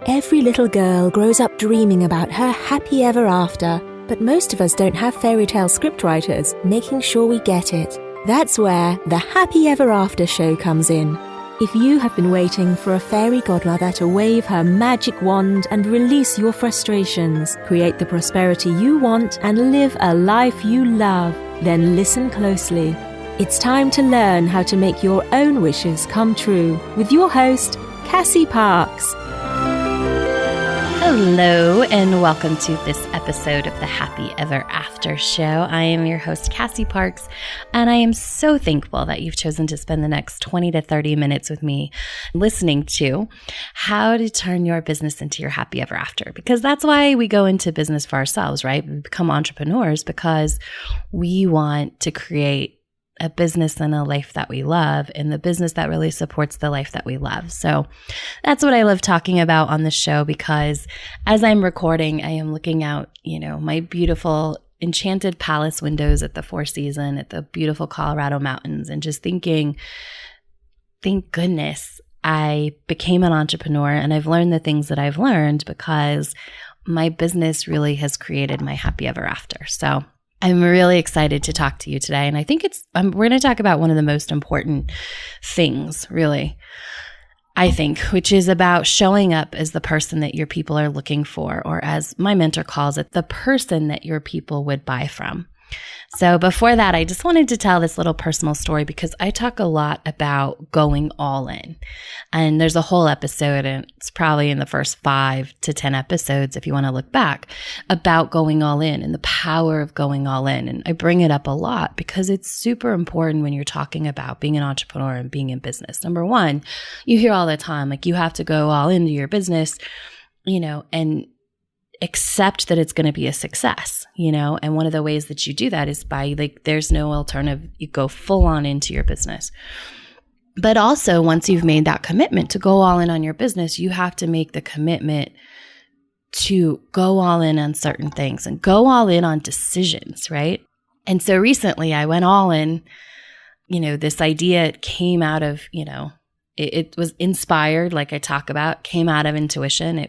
Every little girl grows up dreaming about her happy ever after, but most of us don't have fairy tale scriptwriters making sure we get it. That's where the Happy Ever After show comes in. If you have been waiting for a fairy godmother to wave her magic wand and release your frustrations, create the prosperity you want, and live a life you love, then listen closely. It's time to learn how to make your own wishes come true with your host, Cassie Parks. Hello, and welcome to this episode of the Happy Ever After show. I am your host, Cassie Parks, and I am so thankful that you've chosen to spend the next 20 to 30 minutes with me listening to how to turn your business into your happy ever after, because that's why we go into business for ourselves, right? We become entrepreneurs because we want to create a business and a life that we love, and the business that really supports the life that we love. So that's what I love talking about on the show, because as I'm recording, I am looking out, my beautiful enchanted palace windows at the Four Seasons, at the beautiful Colorado mountains, and just thinking, thank goodness I became an entrepreneur and I've learned the things that I've learned, because my business really has created my happy ever after. So I'm really excited to talk to you today. And I think we're going to talk about one of the most important things, really, I think, which is about showing up as the person that your people are looking for, or as my mentor calls it, the person that your people would buy from. So before that, I just wanted to tell this little personal story, because I talk a lot about going all in. And there's a whole episode, and it's probably in the first 5 to 10 episodes, if you want to look back, about going all in and the power of going all in. And I bring it up a lot because it's super important when you're talking about being an entrepreneur and being in business. Number one, you hear all the time, like, you have to go all into your business, and accept that it's going to be a success, and one of the ways that you do that is by, there's no alternative. You go full on into your business. But also, once you've made that commitment to go all in on your business, you have to make the commitment to go all in on certain things and go all in on decisions, right? And so recently I went all in, this idea came out of, it was inspired, like I talk about, came out of intuition.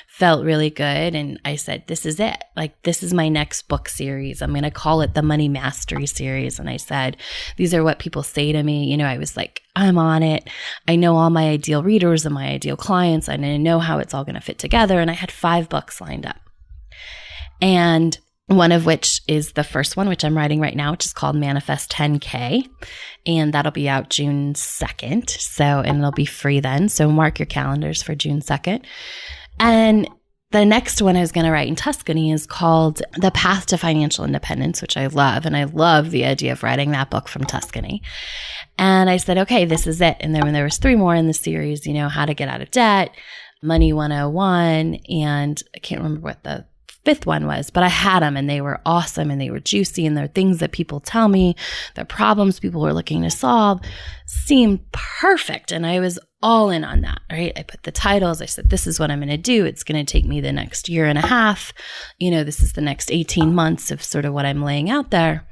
Felt really good. And I said, this is it. Like, this is my next book series. I'm going to call it the Money Mastery series. And I said, these are what people say to me. I was like, I'm on it. I know all my ideal readers and my ideal clients, and I know how it's all going to fit together. And I had 5 books lined up. And one of which is the first one, which I'm writing right now, which is called Manifest 10K. And that'll be out June 2nd. And it'll be free then. So mark your calendars for June 2nd. And the next one I was going to write in Tuscany is called The Path to Financial Independence, which I love. And I love the idea of writing that book from Tuscany. And I said, okay, this is it. And then when there was 3 more in the series, how to get out of debt, Money 101, and I can't remember what the 5th one was, but I had them, and they were awesome, and they were juicy, and they're things that people tell me, they're problems people were looking to solve, seemed perfect. And I was all in on that, right? I put the titles, I said, this is what I'm going to do. It's going to take me the next year and a half. This is the next 18 months of sort of what I'm laying out there.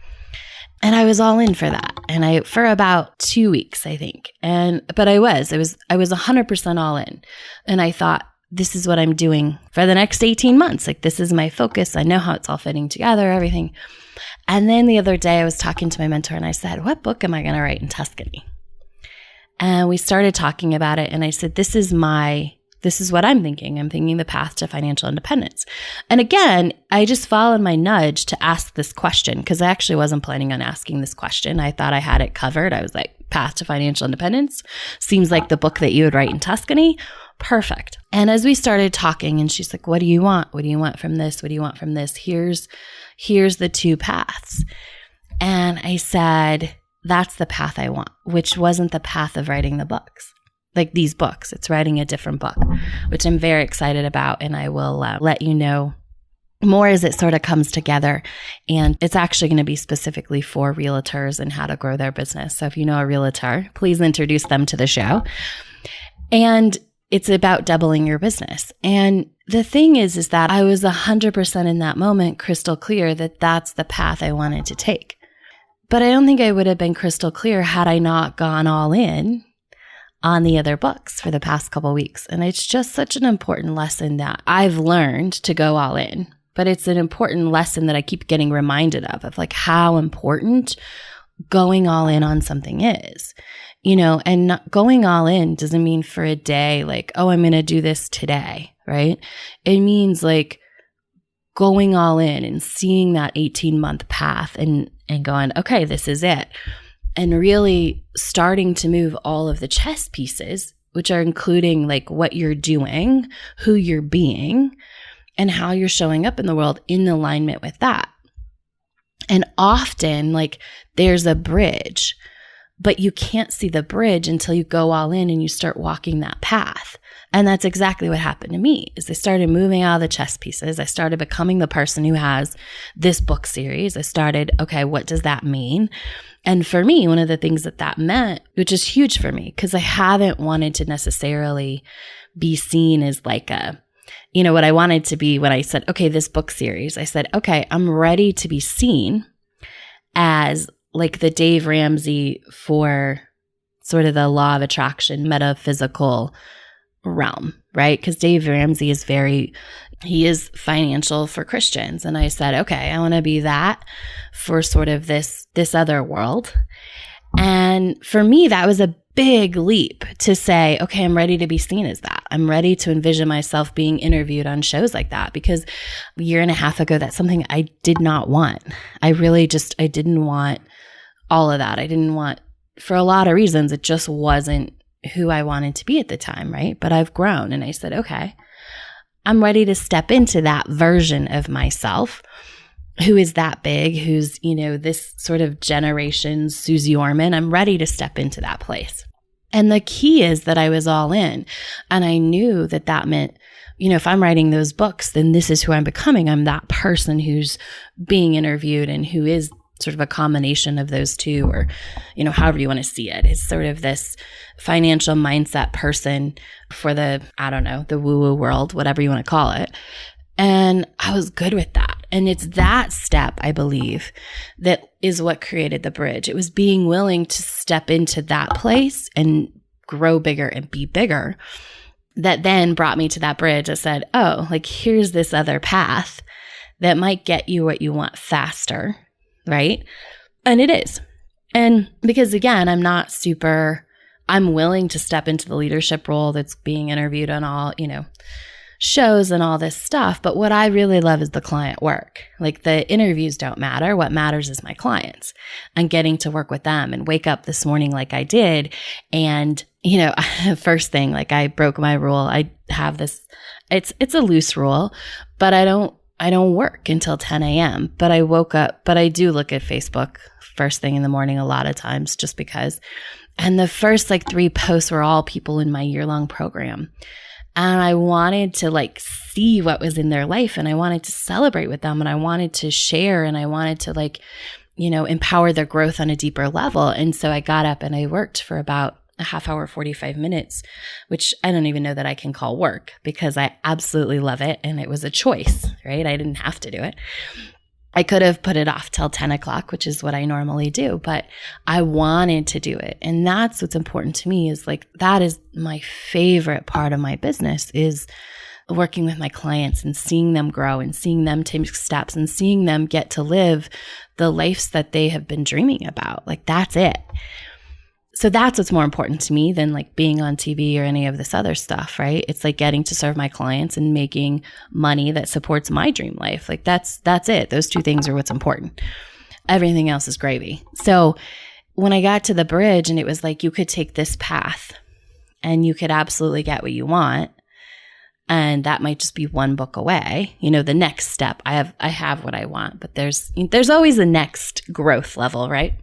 And I was all in for that. And for about 2 weeks, I think. But I was 100% all in. And I thought, this is what I'm doing for the next 18 months. Like, this is my focus. I know how it's all fitting together, everything. And then the other day I was talking to my mentor, and I said, what book am I going to write in Tuscany? And we started talking about it. And I said, this is what I'm thinking. I'm thinking The Path to Financial Independence. And again, I just followed my nudge to ask this question, because I actually wasn't planning on asking this question. I thought I had it covered. I was like, Path to Financial Independence seems like the book that you would write in Tuscany. Perfect. And as we started talking, and she's like, what do you want? What do you want from this? What do you want from this? Here's the 2 paths. And I said, that's the path I want, which wasn't the path of writing the books. Like these books, it's writing a different book, which I'm very excited about. And I will let you know more as it sort of comes together. And it's actually going to be specifically for realtors and how to grow their business. So if you know a realtor, please introduce them to the show. And it's about doubling your business. And the thing is that I was 100% in that moment crystal clear that that's the path I wanted to take. But I don't think I would have been crystal clear had I not gone all in on the other books for the past couple of weeks. And it's just such an important lesson that I've learned to go all in. But it's an important lesson that I keep getting reminded of like how important going all in on something is, and not going all in doesn't mean for a day, like, oh, I'm going to do this today, right? It means like going all in and seeing that 18-month path and going, okay, this is it. And really starting to move all of the chess pieces, which are including like what you're doing, who you're being, and how you're showing up in the world in alignment with that. And often, like, there's a bridge, but you can't see the bridge until you go all in and you start walking that path. And that's exactly what happened to me, is I started moving out of the chess pieces. I started becoming the person who has this book series. I started, okay, what does that mean? And for me, one of the things that meant, which is huge for me, because I haven't wanted to necessarily be seen as like what I wanted to be when I said, okay, this book series, I said, okay, I'm ready to be seen as like the Dave Ramsey for sort of the law of attraction, metaphysical realm, right? Because Dave Ramsey is he is financial for Christians. And I said, okay, I want to be that for sort of this other world. And for me, that was a big leap to say, okay, I'm ready to be seen as that. I'm ready to envision myself being interviewed on shows like that, because a year and a half ago, that's something I did not want. I didn't want all of that. I didn't want, for a lot of reasons, it just wasn't who I wanted to be at the time, right? But I've grown and I said, okay, I'm ready to step into that version of myself who is that big, who's, this sort of generation Susie Orman. I'm ready to step into that place. And the key is that I was all in. And I knew that meant, if I'm writing those books, then this is who I'm becoming. I'm that person who's being interviewed and who is sort of a combination of those two, or, however you want to see it. It's sort of this financial mindset person for the woo-woo world, whatever you want to call it. And I was good with that. And it's that step, I believe, that is what created the bridge. It was being willing to step into that place and grow bigger and be bigger that then brought me to that bridge that said, oh, like, here's this other path that might get you what you want faster, right? And it is. And because, again, I'm willing to step into the leadership role that's being interviewed on all, shows and all this stuff. But what I really love is the client work. Like, the interviews don't matter. What matters is my clients and getting to work with them and wake up this morning like I did. And, first thing, like, I broke my rule. I have this, it's a loose rule, but I don't work until 10 a.m. But I woke up, but I do look at Facebook first thing in the morning a lot of times just because. And the first 3 posts were all people in my year-long program. And I wanted to see what was in their life, and I wanted to celebrate with them, and I wanted to share, and I wanted to empower their growth on a deeper level. And so I got up and I worked for about a half hour, 45 minutes, which I don't even know that I can call work because I absolutely love it. And it was a choice, right? I didn't have to do it. I could have put it off till 10 o'clock, which is what I normally do, but I wanted to do it. And that's what's important to me is that is my favorite part of my business is working with my clients and seeing them grow and seeing them take steps and seeing them get to live the lives that they have been dreaming about. That's it. So that's what's more important to me than being on TV or any of this other stuff, right? It's getting to serve my clients and making money that supports my dream life. That's it. Those 2 things are what's important. Everything else is gravy. So when I got to the bridge and it was you could take this path and you could absolutely get what you want. And that might just be 1 book away. The next step, I have what I want, but there's always a next growth level, right?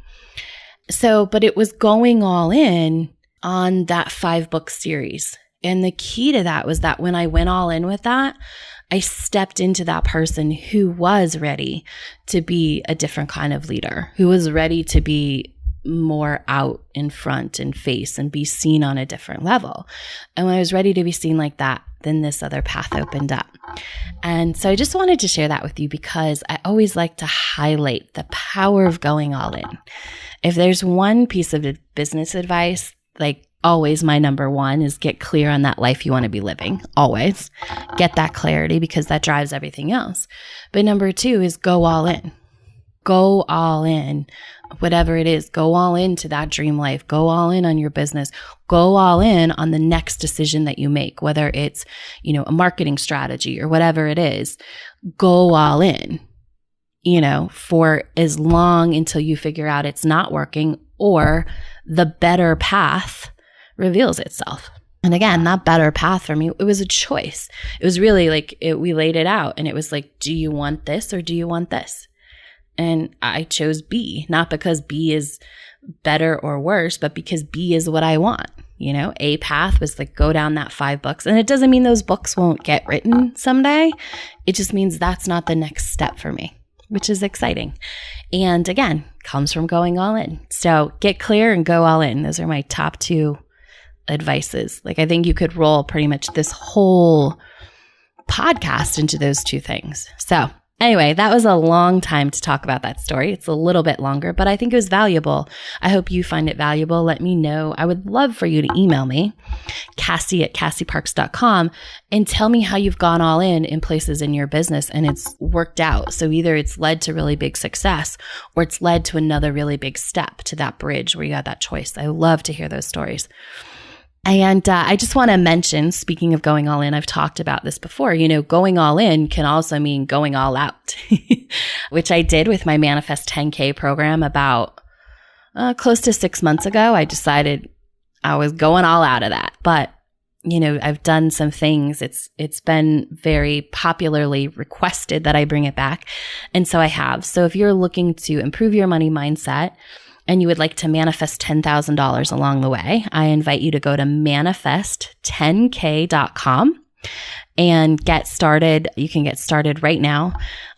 So, but it was going all in on that 5-book series. And the key to that was that when I went all in with that, I stepped into that person who was ready to be a different kind of leader, who was ready to be more out in front and face and be seen on a different level. And when I was ready to be seen like that, then this other path opened up. And so I just wanted to share that with you because I always like to highlight the power of going all in. If there's one piece of business advice, always my number one is get clear on that life you want to be living. Always get that clarity because that drives everything else. But number two is go all in. Go all in. Whatever it is, go all into that dream life. Go all in on your business. Go all in on the next decision that you make, whether it's, a marketing strategy or whatever it is. Go all in, for as long until you figure out it's not working or the better path reveals itself. And again, that better path for me, it was a choice. It was really we laid it out and it was like, do you want this or do you want this? And I chose B, not because B is better or worse, but because B is what I want. A path was go down that 5 books. And it doesn't mean those books won't get written someday. It just means that's not the next step for me, which is exciting. And again, comes from going all in. So get clear and go all in. Those are my top 2 advices. I think you could roll pretty much this whole podcast into those 2 things. So anyway, that was a long time to talk about that story. It's a little bit longer, but I think it was valuable. I hope you find it valuable. Let me know. I would love for you to email me, Cassie@CassieParks.com, and tell me how you've gone all in places in your business and it's worked out. So either it's led to really big success or it's led to another really big step to that bridge where you had that choice. I love to hear those stories. And I just want to mention, speaking of going all in, I've talked about this before, going all in can also mean going all out, which I did with my Manifest 10K program about close to 6 months ago. I decided I was going all out of that. But, I've done some things. It's been very popularly requested that I bring it back. And so I have. So if you're looking to improve your money mindset, and you would like to manifest $10,000 along the way, I invite you to go to manifest10k.com and get started. You can get started right now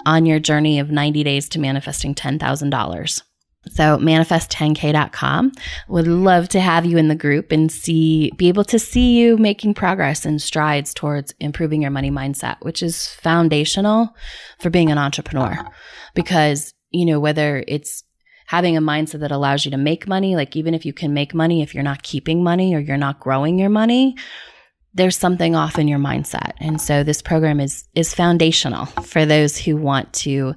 on your journey of 90 days to manifesting $10,000. So manifest10k.com. Would love to have you in the group and be able to see you making progress and strides towards improving your money mindset, which is foundational for being an entrepreneur. Because, whether it's having a mindset that allows you to make money, even if you can make money, if you're not keeping money or you're not growing your money, there's something off in your mindset. And so this program is foundational for those who want to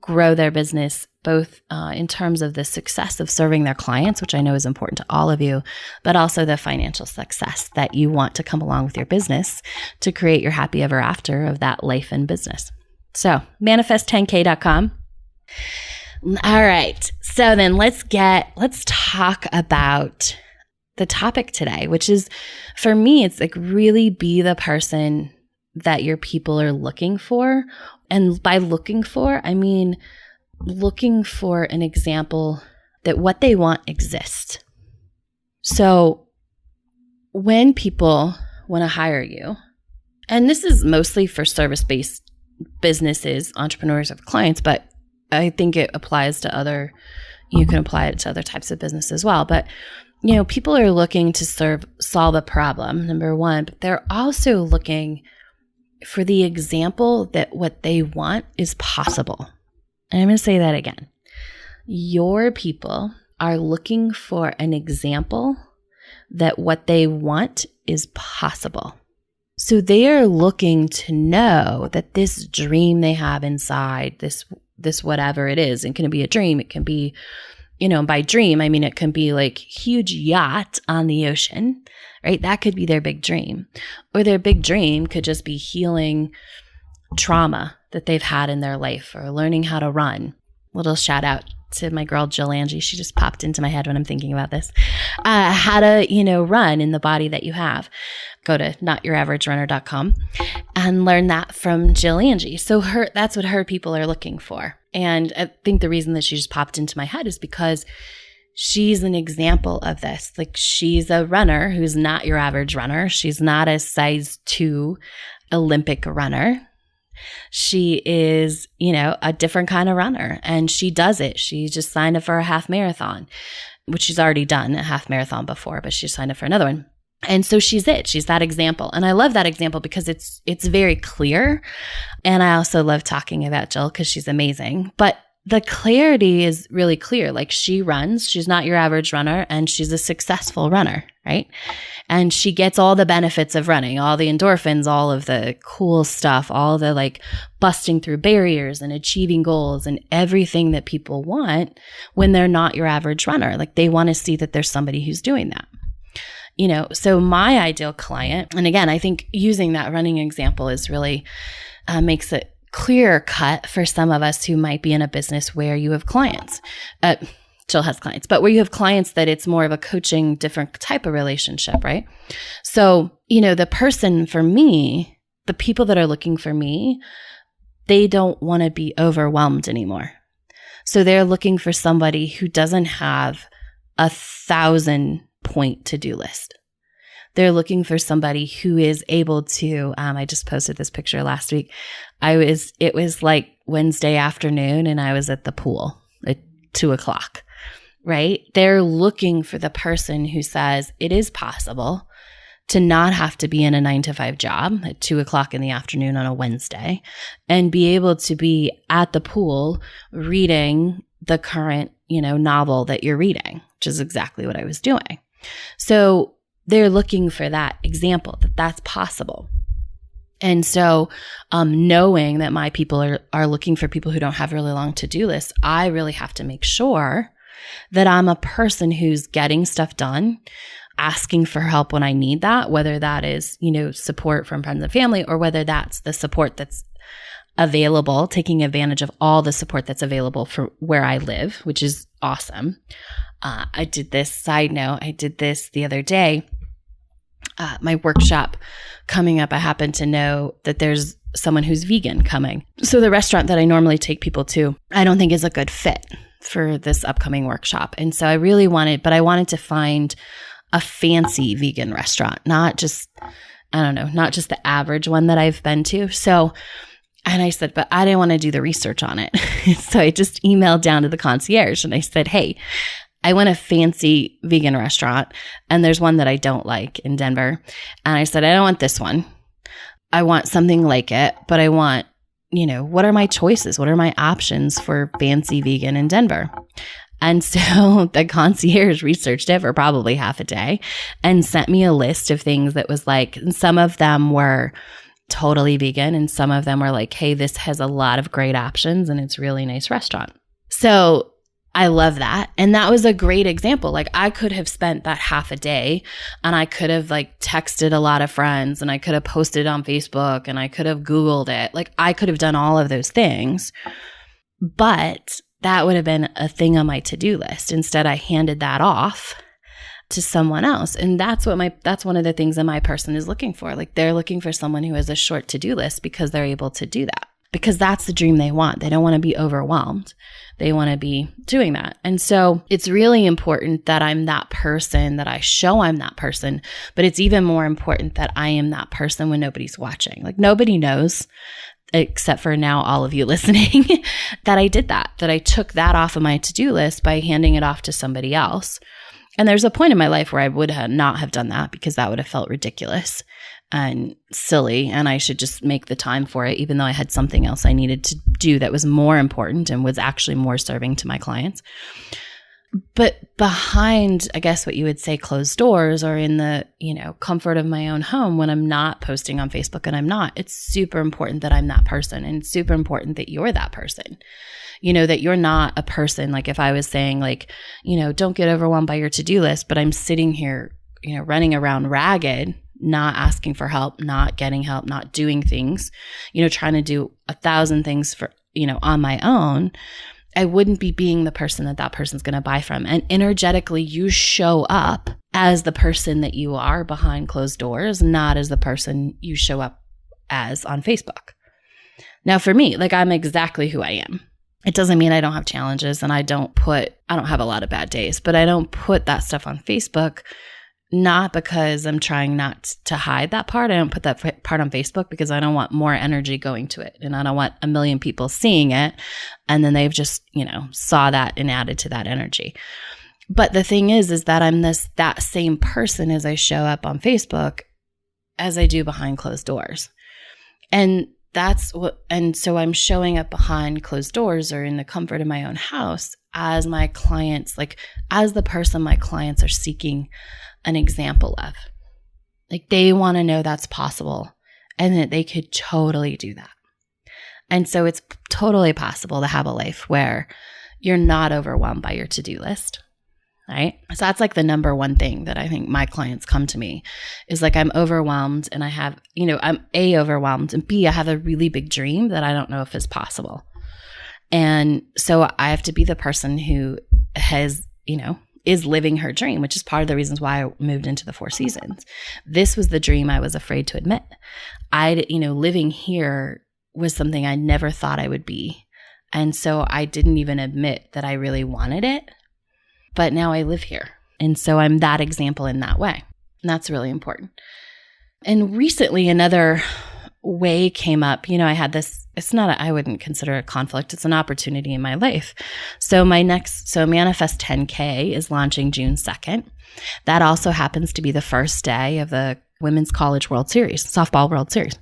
grow their business, both in terms of the success of serving their clients, which I know is important to all of you, but also the financial success that you want to come along with your business to create your happy ever after of that life and business. So manifest10k.com. All right. So then let's talk about the topic today, which is, for me, it's really be the person that your people are looking for. And by looking for, I mean looking for an example that what they want exists. So when people want to hire you, and this is mostly for service-based businesses, entrepreneurs of clients, but I think it applies to you can apply it to other types of business as well. But, people are looking to solve a problem, number one, but they're also looking for the example that what they want is possible. And I'm going to say that again. Your people are looking for an example that what they want is possible. So they are looking to know that this dream they have inside, this whatever it is, it can be a dream. It can be, by dream, I mean, it can be huge yacht on the ocean, right? That could be their big dream. Or their big dream could just be healing trauma that they've had in their life or learning how to run. Little shout out to my girl, Jill Angie. She just popped into my head when I'm thinking about this. How to, run in the body that you have. Go to notyouraveragerunner.com and learn that from Jill Angie. So that's what her people are looking for. And I think the reason that she just popped into my head is because she's an example of this. She's a runner who's not your average runner. She's not a size 2 Olympic runner. She is, a different kind of runner, and she does it. She just signed up for a half marathon, which she's already done a half marathon before, but she signed up for another one. And so she's that example. And I love that example because it's very clear. And I also love talking about Jill because she's amazing. But the clarity is really clear. She runs, she's not your average runner, and she's a successful runner, right? And she gets all the benefits of running, all the endorphins, all of the cool stuff, all the like busting through barriers and achieving goals and everything that people want when they're not your average runner. Like they want to see that there's somebody who's doing that. You know, so my ideal client, and again, I think using that running example is really makes it clear cut for some of us who might be in a business where you have clients. Jill has clients, but where you have clients that it's more of a coaching, different type of relationship, right? So, you know, the person for me, the people that are looking for me, they don't want to be overwhelmed anymore. So they're looking for somebody who doesn't have 1,000-point to-do list. They're looking for somebody who is able to, I just posted this picture last week. It was like Wednesday afternoon and I was at the pool at 2:00. Right? They're looking for the person who says it is possible to not have to be in a 9-to-5 job at 2:00 in the afternoon on a Wednesday and be able to be at the pool reading the current, you know, novel that you're reading, which is exactly what I was doing. So they're looking for that example that that's possible. And so knowing that my people are looking for people who don't have really long to-do lists, I really have to make sure that I'm a person who's getting stuff done, asking for help when I need that, whether that is, you know, support from friends and family, or whether that's the support that's available, taking advantage of all the support that's available for where I live, which is awesome. I did this the other day. My workshop coming up, I happen to know that there's someone who's vegan coming. So the restaurant that I normally take people to, I don't think is a good fit for this upcoming workshop. And so I wanted to find a fancy vegan restaurant, not just the average one that I've been to. So, and I said, but I didn't want to do the research on it. So I just emailed down to the concierge and I said, hey, I want a fancy vegan restaurant and there's one that I don't like in Denver. And I said, I don't want this one. I want something like it, but I want, you know, what are my choices? What are my options for fancy vegan in Denver? And so the concierge researched it for probably half a day and sent me a list of things that was like, some of them were totally vegan and some of them were like, hey, this has a lot of great options and it's a really nice restaurant. So I love that. And that was a great example. Like I could have spent that half a day and I could have like texted a lot of friends and I could have posted on Facebook and I could have Googled it. Like I could have done all of those things, but that would have been a thing on my to-do list. Instead, I handed that off to someone else. And that's one of the things that my person is looking for. Like they're looking for someone who has a short to-do list because they're able to do that. Because that's the dream they want. They don't want to be overwhelmed. They want to be doing that. And so it's really important that I'm that person, that I show I'm that person, but it's even more important that I am that person when nobody's watching. Like nobody knows, except for now all of you listening, that I did that I took that off of my to-do list by handing it off to somebody else. And there's a point in my life where I would not have done that because that would have felt ridiculous and silly, and I should just make the time for it, even though I had something else I needed to do that was more important and was actually more serving to my clients. But behind, I guess what you would say, closed doors, or in the, you know, comfort of my own home when I'm not posting on Facebook, and it's super important that I'm that person, and it's super important that you're that person. You know, that you're not a person, like if I was saying like, you know, don't get overwhelmed by your to-do list, but I'm sitting here, you know, running around ragged, not asking for help, not getting help, not doing things, you know, trying to do 1,000 things for, you know, on my own, I wouldn't be being the person that person's going to buy from. And energetically, you show up as the person that you are behind closed doors, not as the person you show up as on Facebook. Now, for me, like I'm exactly who I am. It doesn't mean I don't have challenges and I don't have a lot of bad days, but I don't put that stuff on Facebook. Not because I'm trying not to hide that part. I don't put that part on Facebook because I don't want more energy going to it. And I don't want a million people seeing it. And then they've just, you know, saw that and added to that energy. But the thing is that I'm that same person as I show up on Facebook as I do behind closed doors. And so I'm showing up behind closed doors or in the comfort of my own house as my clients, like as the person my clients are seeking an example of. Like they want to know that's possible and that they could totally do that. And so it's totally possible to have a life where you're not overwhelmed by your to-do list, right? So that's like the number one thing that I think my clients come to me is like, I'm overwhelmed and I have, I'm A, overwhelmed, and B, I have a really big dream that I don't know if is possible. And so I have to be the person who has, is living her dream, which is part of the reasons why I moved into the Four Seasons. This was the dream I was afraid to admit. Living here was something I never thought I would be. And so I didn't even admit that I really wanted it. But now I live here. And so I'm that example in that way. And that's really important. And recently another way came up. I had this, I wouldn't consider it a conflict. It's an opportunity in my life. So Manifest 10K is launching June 2nd. That also happens to be the first day of the Women's College World Series, Softball World Series.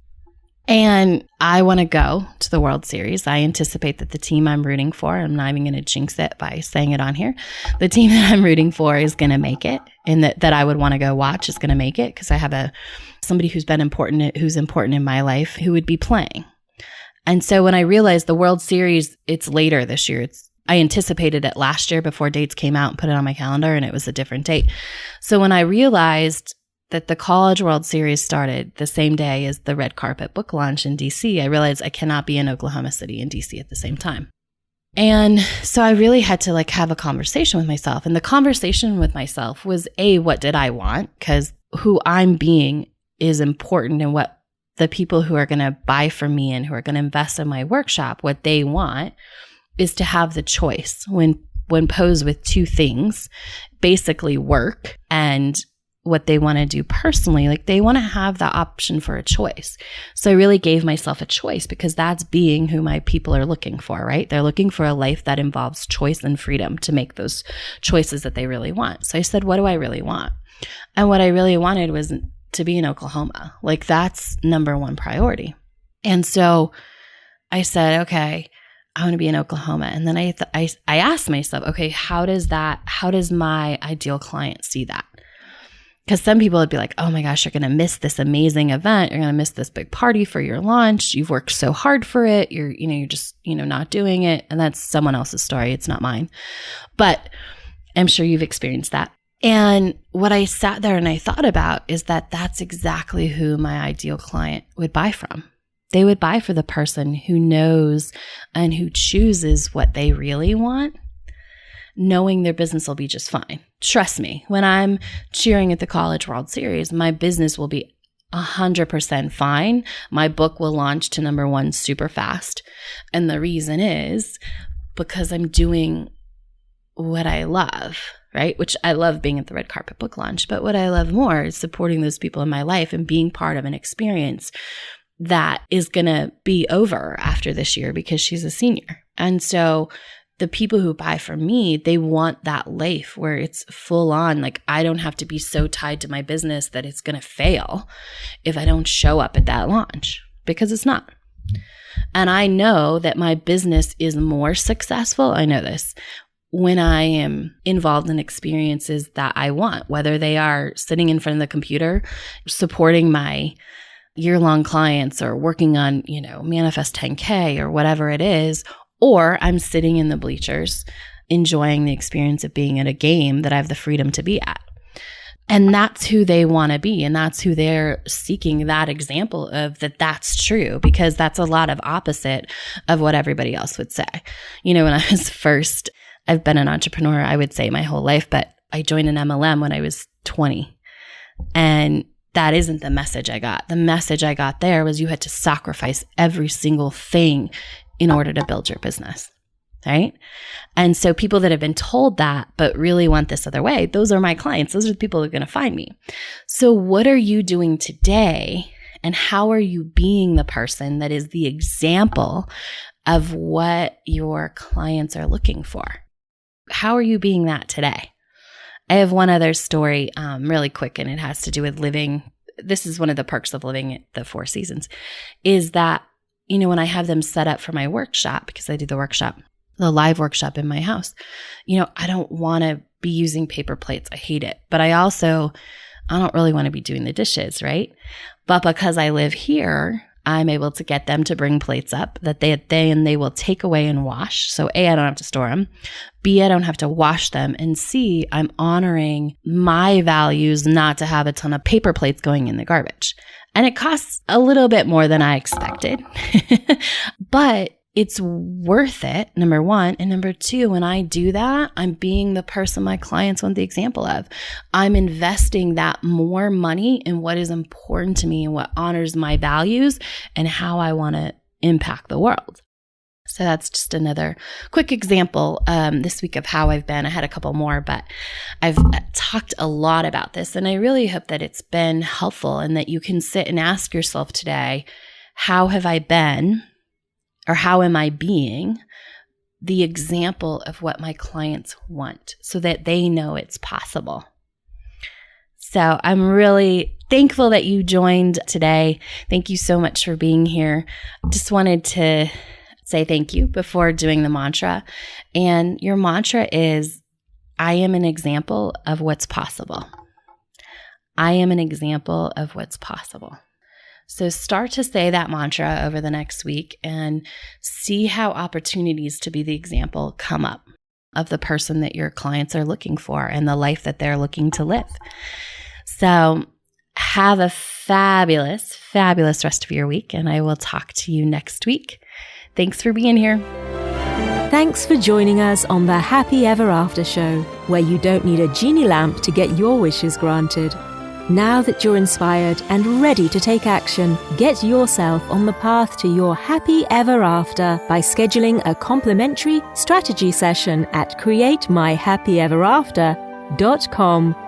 And I want to go to the World Series. I anticipate that the team I'm rooting for, I'm not even going to jinx it by saying it on here, the team that I'm rooting for is going to make it, and that I would want to go watch is going to make it because I have somebody who's important in my life who would be playing. And so when I realized the World Series, it's later this year. I anticipated it last year before dates came out and put it on my calendar, and it was a different date. So when I realized that the College World Series started the same day as the red carpet book launch in DC, I realized I cannot be in Oklahoma City and DC at the same time. And so I really had to have a conversation with myself. And the conversation with myself was what did I want? Because who I'm being is important, and what the people who are going to buy from me and who are going to invest in my workshop, what they want is to have the choice when posed with two things, basically work and what they want to do personally. Like they want to have the option for a choice. So I really gave myself a choice because that's being who my people are looking for, right? They're looking for a life that involves choice and freedom to make those choices that they really want. So I said, what do I really want? And what I really wanted was to be in Oklahoma. Like that's number one priority. And so I said, okay, I want to be in Oklahoma. And then I asked myself, okay, how does my ideal client see that? Because some people would be like, oh my gosh, you're going to miss this amazing event. You're going to miss this big party for your launch. You've worked so hard for it. You're just not doing it. And that's someone else's story. It's not mine. But I'm sure you've experienced that. And what I sat there and I thought about is that that's exactly who my ideal client would buy from. They would buy for the person who knows and who chooses what they really want, knowing their business will be just fine. Trust me, when I'm cheering at the College World Series, my business will be 100% fine. My book will launch to number one super fast. And the reason is because I'm doing what I love, right? Which I love being at the red carpet book launch. But what I love more is supporting those people in my life and being part of an experience that is going to be over after this year because she's a senior. And so the people who buy from me, they want that life where it's full on. Like I don't have to be so tied to my business that it's going to fail if I don't show up at that launch, because it's not. And I know that my business is more successful. I know this when I am involved in experiences that I want, whether they are sitting in front of the computer, supporting my year-long clients or working on, Manifest 10K or whatever it is, or I'm sitting in the bleachers enjoying the experience of being at a game that I have the freedom to be at. And that's who they want to be. And that's who they're seeking that example of, that's true, because that's a lot of opposite of what everybody else would say. When I was first, I've been an entrepreneur, I would say my whole life, but I joined an MLM when I was 20. And that isn't the message I got. The message I got there was you had to sacrifice every single thing in order to build your business, right? And so people that have been told that but really want this other way, those are my clients. Those are the people that are going to find me. So what are you doing today, and how are you being the person that is the example of what your clients are looking for? How are you being that today? I have one other story really quick, and it has to do with living. This is one of the perks of living at the Four Seasons, is that, when I have them set up for my workshop, because I do the workshop, the live workshop in my house. I don't want to be using paper plates. I hate it. But I don't really want to be doing the dishes, right? But because I live here, I'm able to get them to bring plates up that they will take away and wash. So A, I don't have to store them. B, I don't have to wash them. And C, I'm honoring my values not to have a ton of paper plates going in the garbage. And it costs a little bit more than I expected, but it's worth it, number one. And number two, when I do that, I'm being the person my clients want the example of. I'm investing that more money in what is important to me and what honors my values and how I want to impact the world. So that's just another quick example this week of how I've been. I had a couple more, but I've talked a lot about this, and I really hope that it's been helpful and that you can sit and ask yourself today, how have I been? Or how am I being the example of what my clients want so that they know it's possible? So I'm really thankful that you joined today. Thank you so much for being here. Just wanted to say thank you before doing the mantra. And your mantra is, I am an example of what's possible. I am an example of what's possible. So start to say that mantra over the next week and see how opportunities to be the example come up of the person that your clients are looking for and the life that they're looking to live. So have a fabulous, fabulous rest of your week, and I will talk to you next week. Thanks for being here. Thanks for joining us on the Happy Ever After Show, where you don't need a genie lamp to get your wishes granted. Now that you're inspired and ready to take action, get yourself on the path to your happy ever after by scheduling a complimentary strategy session at createmyhappyeverafter.com.